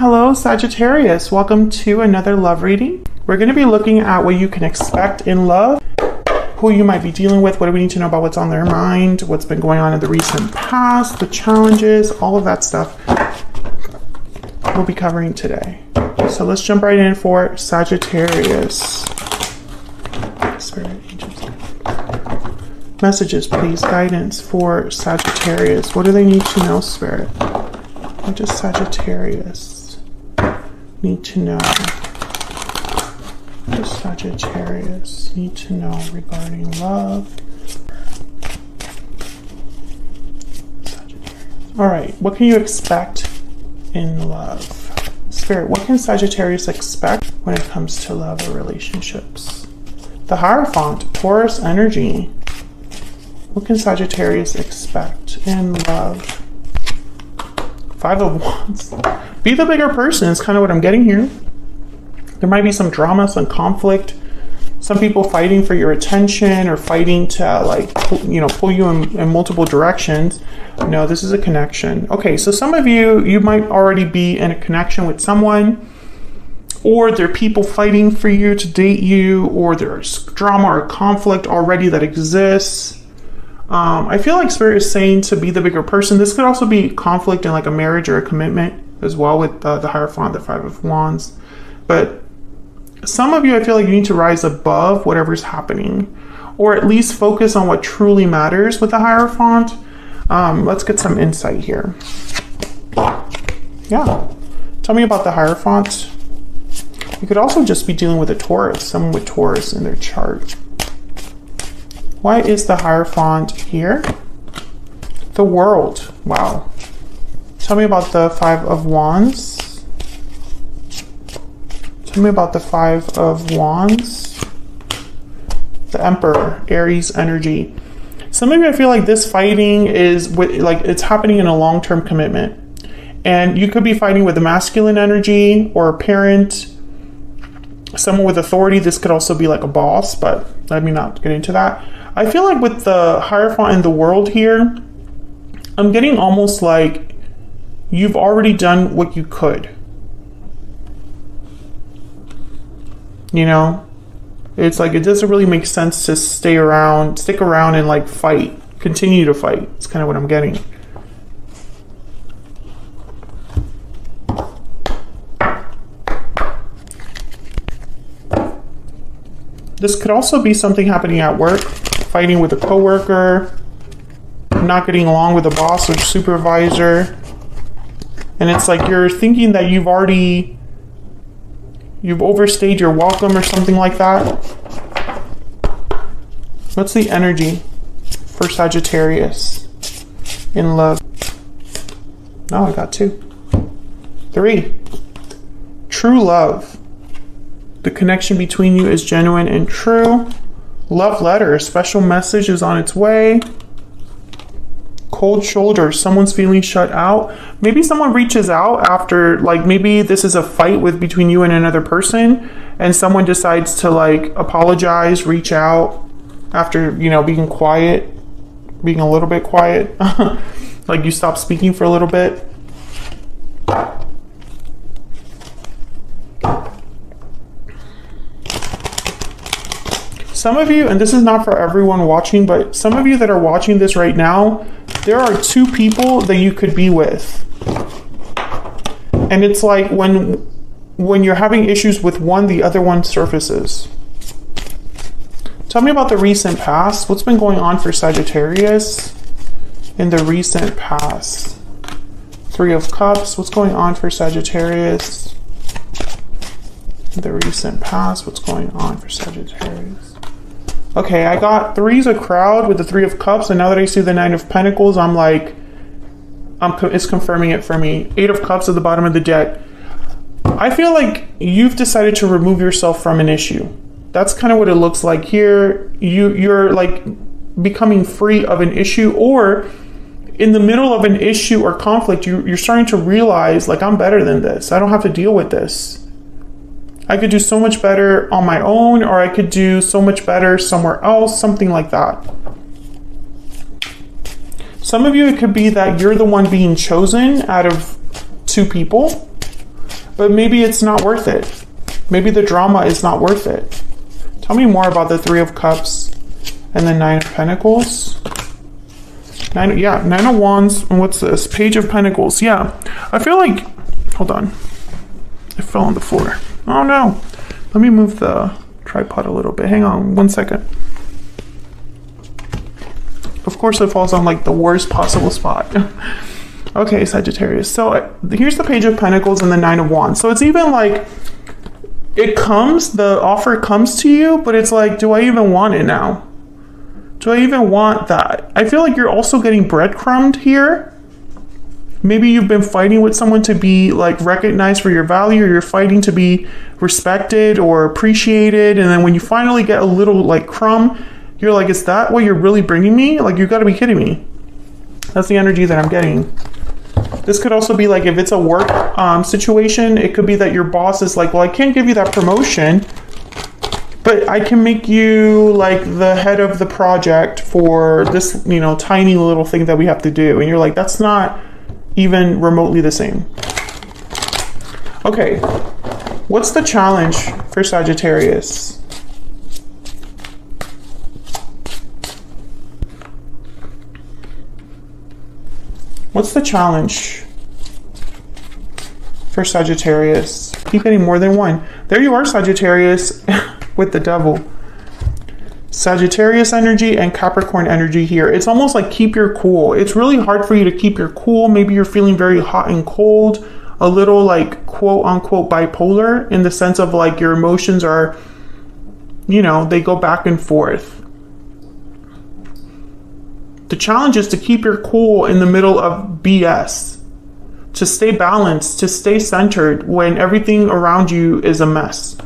Hello Sagittarius, welcome to another love reading. We're going to be looking at what you can expect in love, who you might be dealing with, what do we need to know about what's on their mind, what's been going on in the recent past, the challenges, all of that stuff we'll be covering today. So let's jump right in for Sagittarius. Spirit, angels. Messages, please, guidance for Sagittarius. What do they need to know, Spirit? What does Sagittarius need to know? What does Sagittarius need to know regarding love? All right, what can you expect in love? Spirit, what can Sagittarius expect when it comes to love or relationships? The Hierophant, Taurus energy. What can Sagittarius expect in love? Five of Wands. Be the bigger person is kind of what I'm getting here. There might be some drama, some conflict, some people fighting for your attention or fighting to pull you in multiple directions. No, this is a connection. Okay, so some of you might already be in a connection with someone, or there are people fighting for you to date you, or there's drama or conflict already that exists. I feel like Spirit is saying to be the bigger person. This could also be conflict in like a marriage or a commitment as well with the Hierophant, the Five of Wands. But some of you, I feel like you need to rise above whatever's happening, or at least focus on what truly matters with the Hierophant. Let's get some insight here. Yeah. Tell me about the Hierophant. You could also just be dealing with a Taurus, someone with Taurus in their chart. Why is the Hierophant here? The World. Wow. Tell me about the Five of Wands. Tell me about the Five of Wands. The Emperor, Aries energy. Some of you, I feel like this fighting is it's happening in a long-term commitment. And you could be fighting with a masculine energy or a parent, someone with authority. This could also be like a boss, but let me not get into that. I feel like with the Hierophant in the World here, I'm getting almost like you've already done what you could. You know? It's like it doesn't really make sense to stick around and like fight. Continue to fight. It's kind of what I'm getting. This could also be something happening at work. Fighting with a coworker, not getting along with a boss or supervisor. And it's like you're thinking that you've overstayed your welcome or something like that. What's the energy for Sagittarius in love? Oh, I got 2. 3. True love. The connection between you is genuine and true. Love letter, a special message is on its way. Cold shoulder, someone's feeling shut out. Maybe someone reaches out after, like maybe this is a fight between you and another person, and someone decides to like apologize, reach out after, being quiet, being a little bit quiet. Like you stop speaking for a little bit. Some of you, and this is not for everyone watching, but some of you that are watching this right now, there are 2 people that you could be with. And it's like when you're having issues with one, the other one surfaces. Tell me about the recent past. What's been going on for Sagittarius in the recent past? 3 of Cups. What's going on for Sagittarius in the recent past? What's going on for Sagittarius? Okay, I got 3's a crowd with the 3 of Cups, and now that I see the 9 of Pentacles, I'm like, it's confirming it for me. 8 of Cups at the bottom of the deck. I feel like you've decided to remove yourself from an issue. That's kind of what it looks like here. You're like becoming free of an issue, or in the middle of an issue or conflict, you're starting to realize, like, I'm better than this. I don't have to deal with this. I could do so much better on my own, or I could do so much better somewhere else, something like that. Some of you, it could be that you're the one being chosen out of 2 people. but maybe it's not worth it. Maybe the drama is not worth it. Tell me more about the Three of Cups and the Nine of Pentacles. Nine of Wands, and what's this? Page of Pentacles. Yeah, I feel like, hold on, it fell on the floor. Oh no, let me move the tripod a little bit. Hang on 1 second. Of course it falls on like the worst possible spot. Okay, Sagittarius. So here's the Page of Pentacles and the Nine of Wands. So it's even like, the offer comes to you, but it's like, do I even want it now? Do I even want that? I feel like you're also getting breadcrumbed here. Maybe you've been fighting with someone to be like recognized for your value, or you're fighting to be respected or appreciated. And then when you finally get a little like crumb, you're like, is that what you're really bringing me? Like, you gotta be kidding me. That's the energy that I'm getting. This could also be like, if it's a work situation, it could be that your boss is like, well, I can't give you that promotion, but I can make you like the head of the project for this, you know, tiny little thing that we have to do. And you're like, that's not even remotely the same. Okay, what's the challenge for Sagittarius? What's the challenge for Sagittarius? Keep getting more than one. There you are, Sagittarius, with the Devil. Sagittarius energy and Capricorn energy here. It's almost like keep your cool. It's really hard for you to keep your cool. Maybe you're feeling very hot and cold, a little like quote unquote bipolar, in the sense of like your emotions are, you know, they go back and forth. The challenge is to keep your cool in the middle of BS, to stay balanced, to stay centered when everything around you is a mess.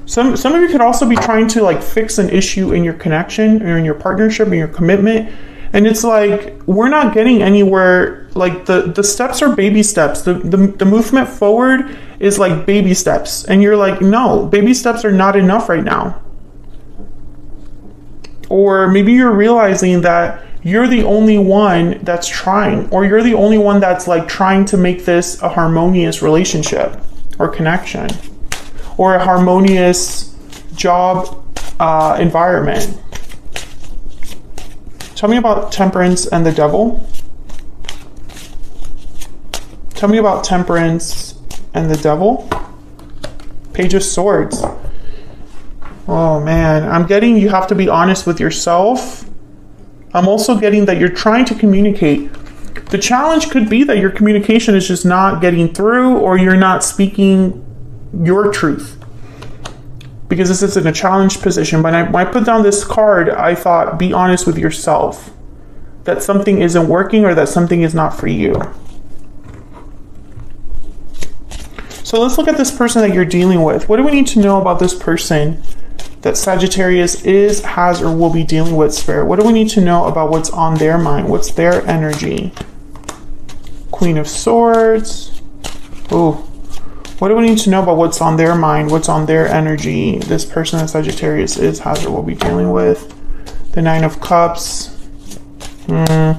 Some of you could also be trying to like fix an issue in your connection or in your partnership, in your commitment. And it's like, we're not getting anywhere. Like the steps are baby steps. The movement forward is like baby steps. And you're like, no, baby steps are not enough right now. Or maybe you're realizing that you're the only one that's trying, or you're the only one that's like trying to make this a harmonious relationship or connection, or a harmonious job environment. Tell me about Temperance and the Devil. Tell me about Temperance and the Devil. Page of Swords. Oh man, I'm getting you have to be honest with yourself. I'm also getting that you're trying to communicate. The challenge could be that your communication is just not getting through, or you're not speaking your truth. Because this is in a challenge position. When I put down this card, I thought, be honest with yourself. That something isn't working, or that something is not for you. So let's look at this person that you're dealing with. What do we need to know about this person that Sagittarius is, has, or will be dealing with, Spirit? What do we need to know about what's on their mind? What's their energy? Queen of Swords. Oh, what do we need to know about what's on their mind? What's on their energy? This person that Sagittarius is, has, or will be dealing with. The Nine of Cups. I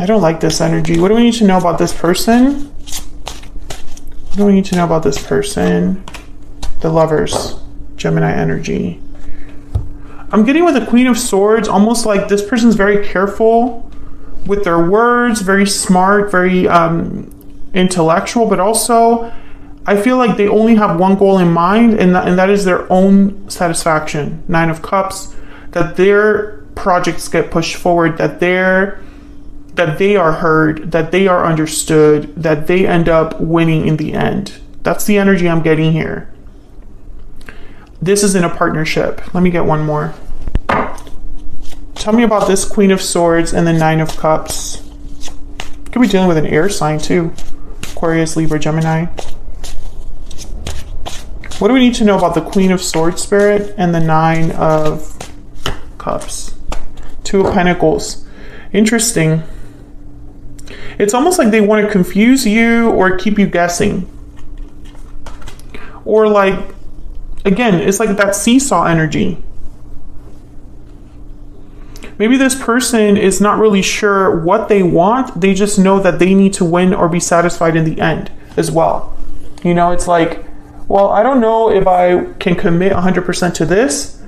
don't like this energy. What do we need to know about this person? What do we need to know about this person? The Lovers. Gemini energy. I'm getting with the Queen of Swords, almost like this person's very careful with their words, very smart, very intellectual, but also I feel like they only have one goal in mind, and that is their own satisfaction. Nine of Cups, that their projects get pushed forward, that they are heard, that they are understood, that they end up winning in the end. That's the energy I'm getting here. This is in a partnership. Let me get one more. Tell me about this Queen of Swords and the Nine of Cups. Could be dealing with an air sign too. Aquarius, Libra, Gemini. What do we need to know about the Queen of Swords, Spirit, and the Nine of Cups? Two of Pentacles. Interesting. It's almost like they want to confuse you or keep you guessing. Or like, again, it's like that seesaw energy. Maybe this person is not really sure what they want. They just know that they need to win or be satisfied in the end as well. You know, it's like, well, I don't know if I can commit 100% to this,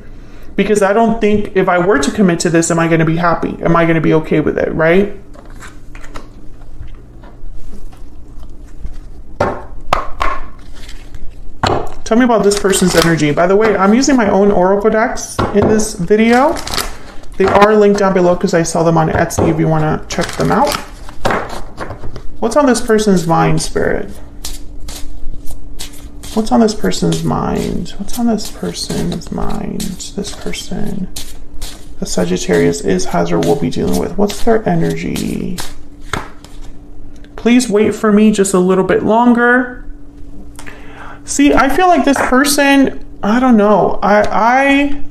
because I don't think if I were to commit to this, am I going to be happy? Am I going to be okay with it, right? Tell me about this person's energy. By the way, I'm using my own oracle decks in this video. They are linked down below because I sell them on Etsy if you want to check them out. What's on this person's mind, Spirit? What's on this person's mind? What's on this person's mind? This person, the Sagittarius is, has, or will be dealing with. What's their energy? Please wait for me just a little bit longer. See, I feel like this person, I don't know. I'm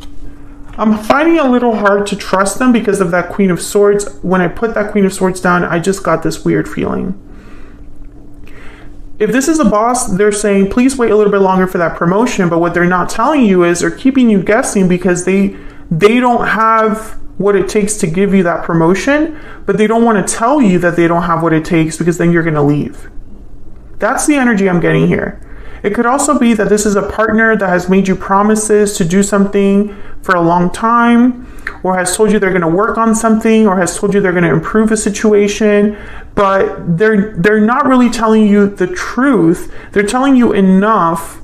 finding it a little hard to trust them because of that Queen of Swords. When I put that Queen of Swords down, I just got this weird feeling. If this is a boss, they're saying, please wait a little bit longer for that promotion. But what they're not telling you is they're keeping you guessing because they don't have what it takes to give you that promotion, but they don't want to tell you that they don't have what it takes because then you're going to leave. That's the energy I'm getting here. It could also be that this is a partner that has made you promises to do something for a long time, or has told you they're going to work on something, or has told you they're going to improve a situation, but they're not really telling you the truth. They're telling you enough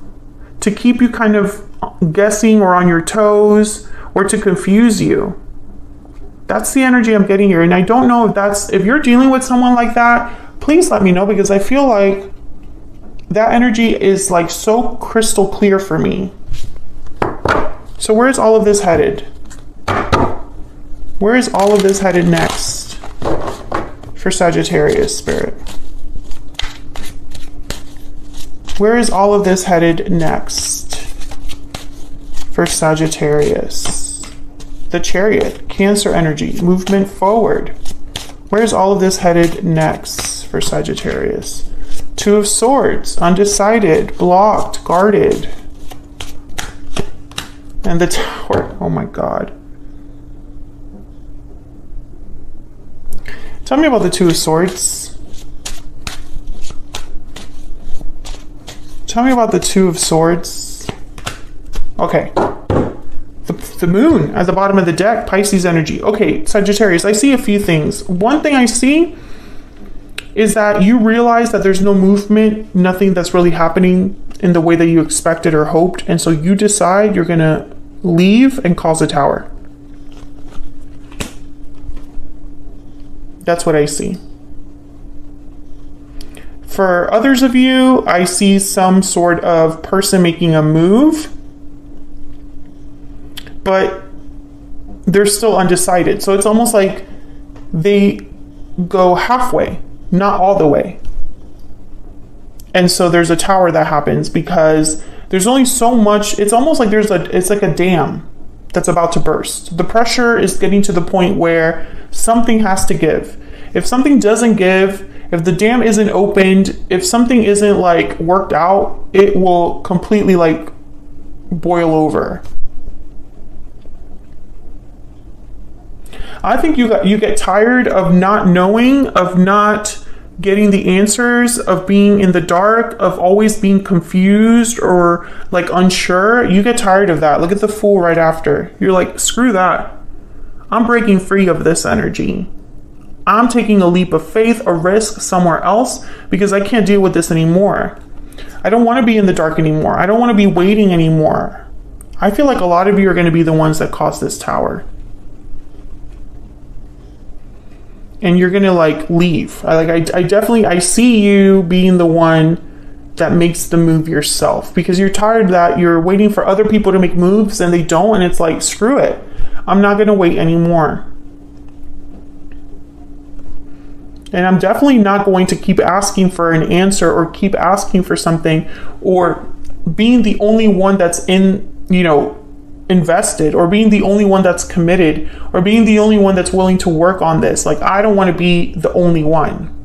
to keep you kind of guessing or on your toes, or to confuse you. That's the energy I'm getting here. And I don't know if you're dealing with someone like that, please let me know, because I feel like that energy is like so crystal clear for me. So where's all of this headed? Where is all of this headed next for Sagittarius, Spirit? Where is all of this headed next for Sagittarius? The Chariot, Cancer energy, movement forward. Where's all of this headed next for Sagittarius? Two of Swords, undecided, blocked, guarded. And the Tower, oh my God. Tell me about the Two of Swords. Tell me about the Two of Swords. Okay. The Moon at the bottom of the deck, Pisces energy. Okay, Sagittarius, I see a few things. One thing I see is that you realize that there's no movement, nothing that's really happening in the way that you expected or hoped. And so you decide you're going to leave and cause a tower. That's what I see. For others of you, I see some sort of person making a move, but they're still undecided. So it's almost like they go halfway, not all the way. And so there's a tower that happens because there's only so much. It's almost like it's like a dam that's about to burst. The pressure is getting to the point where something has to give. If something doesn't give, if the dam isn't opened, if something isn't like worked out, it will completely like boil over. I think you get tired of not knowing, of not getting the answers, of being in the dark, of always being confused or like unsure. You get tired of that. Look at the Fool right after. You're like, screw that. I'm breaking free of this energy. I'm taking a leap of faith, a risk somewhere else, because I can't deal with this anymore. I don't want to be in the dark anymore. I don't want to be waiting anymore. I feel like a lot of you are going to be the ones that cause this tower. And you're going to like leave. I definitely, I see you being the one that makes the move yourself, because you're tired that you're waiting for other people to make moves and they don't. And it's like, screw it. I'm not going to wait anymore. And I'm definitely not going to keep asking for an answer or keep asking for something or being the only one that's invested, or being the only one that's committed, or being the only one that's willing to work on this. Like, I don't want to be the only one.